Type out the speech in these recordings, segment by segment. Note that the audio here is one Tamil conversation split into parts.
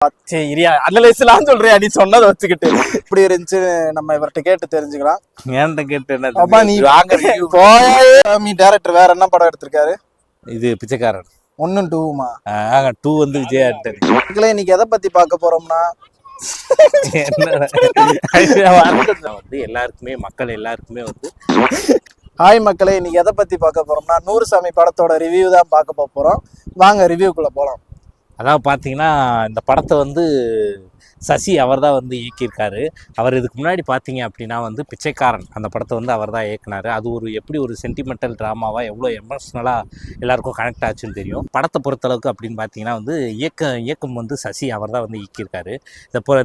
சரியா அனலைஸ்லாம் சொல்றியா நீ சொன்னதை வச்சுக்கிட்டு இப்படி இருந்துச்சு நம்ம இவர்கிட்ட கேட்டு தெரிஞ்சுக்கலாம். ஏன்ட்ட கேட்டு என்ன அப்பா நீ வாங்க டைரக்டர் வேற என்ன படம் எடுத்திருக்காரு? இது பிச்சைக்காரன் 1 2மா? 2 வந்து விஜய் ஆண்டனி. இன்னைக்கு எதை பத்தி பார்க்க போறோம்னா வந்து எல்லாருக்குமே மக்கள் எல்லாருக்குமே வந்து ஹாய் மக்களே, இன்னைக்கு எதை பத்தி பார்க்க போறோம்னா நூறுசாமி படத்தோட ரிவ்யூ தான் பார்க்க போறோம். வாங்க ரிவ்யூக்குள்ள போலாம். அதாவது பார்த்தீங்கன்னா இந்த படத்தை வந்து சசி அவர் தான் வந்து இயக்கியிருக்காரு. அவர் இதுக்கு முன்னாடி பார்த்தீங்க அப்படின்னா வந்து பிச்சைக்காரன் அந்த படத்தை வந்து அவர் தான் இயக்குனார். அது ஒரு எப்படி ஒரு சென்டிமெண்டல் ட்ராமாவாக எவ்வளோ எமோஷ்னலாக எல்லாருக்கும் கனெக்ட் ஆச்சுன்னு தெரியும். படத்தை பொறுத்தளவுக்கு அப்படின்னு பார்த்தீங்கன்னா வந்து இயக்கம் வந்து சசி அவர் தான் வந்து இயக்கியிருக்காரு.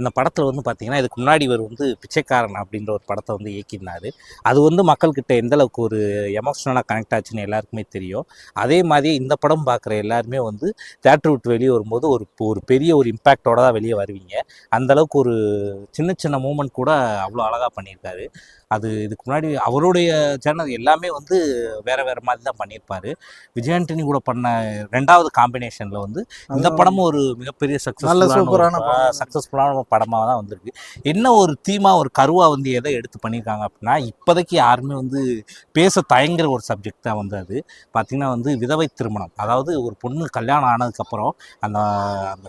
இந்த படத்தில் வந்து பார்த்தீங்கன்னா இதுக்கு முன்னாடி இவர் வந்து பிச்சைக்காரன் அப்படின்ற ஒரு படத்தை வந்து இயக்கினார். அது வந்து மக்கள்கிட்ட எந்தளவுக்கு ஒரு எமோஷ்னலாக கனெக்ட் ஆச்சுன்னு எல்லாருக்குமே தெரியும். அதே மாதிரி இந்த படம் பார்க்குற எல்லாருமே வந்து தேட்டர் விட்டு வெளியே வரும்போது ஒரு பெரிய ஒரு இம்பேக்டோட தான் வெளியே வருவீங்க. அந்தளவுக்கு ஒரு சின்ன சின்ன மூமெண்ட் கூட அவ்வளோ அழகாக பண்ணியிருக்காரு. அது இதுக்கு முன்னாடி அவருடைய சேனல் எல்லாமே வந்து வேறு மாதிரி தான் பண்ணியிருப்பார். விஜய் ஆண்டனி கூட பண்ண 2வது காம்பினேஷனில் வந்து இந்த படமும் ஒரு மிகப்பெரிய சக்ஸஸ்ஃபுல்லான படமாக தான் வந்திருக்கு. என்ன ஒரு தீமாக ஒரு கருவாக வந்து எதை எடுத்து பண்ணியிருக்காங்க அப்படின்னா இப்போதைக்கு யாருமே வந்து பேச தயங்குற ஒரு சப்ஜெக்ட் தான் வந்து அது பார்த்திங்கன்னா வந்து விதவை திருமணம். அதாவது ஒரு பொண்ணு கல்யாணம் ஆனதுக்கப்புறம் அந்த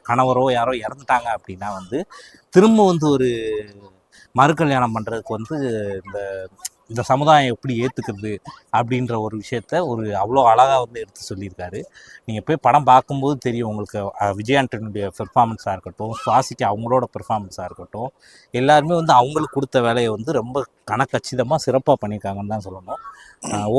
கணவரோ யாரோ இறந்துட்டாங்க அப்படின்னா வந்து திரும்ப வந்து ஒரு மறு கல்யாணம் பண்ணுறதுக்கு வந்து இந்த சமுதாயம் எப்படி ஏற்றுக்கிறது அப்படின்ற ஒரு விஷயத்த அவ்வளோ அழகாக வந்து எடுத்து சொல்லியிருக்காரு. நீங்கள் போய் படம் பார்க்கும்போது தெரியும் உங்களுக்கு. விஜய் ஆண்டனியுடைய பெர்ஃபார்மன்ஸாக இருக்கட்டும், சுவாசிக்க அவங்களோட பெர்ஃபார்மன்ஸாக இருக்கட்டும், எல்லாருமே வந்து அவங்களுக்கு கொடுத்த வேலையை வந்து ரொம்ப கணக்கச்சிதமாக சிறப்பாக பண்ணியிருக்காங்கன்னு தான் சொல்லணும்.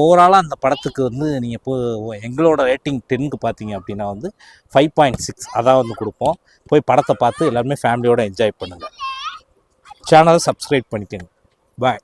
ஓவராலாக அந்த படத்துக்கு வந்து நீங்கள் எங்களோட ரேட்டிங் 10க்கு பார்த்தீங்க அப்படின்னா வந்து 5.6 அதான் வந்து கொடுப்போம். போய் படத்தை பார்த்து எல்லாருமே ஃபேமிலியோடு என்ஜாய் பண்ணுங்கள். சேனலை சப்ஸ்கிரைப் பண்ணிக்கோங்க. பாய்.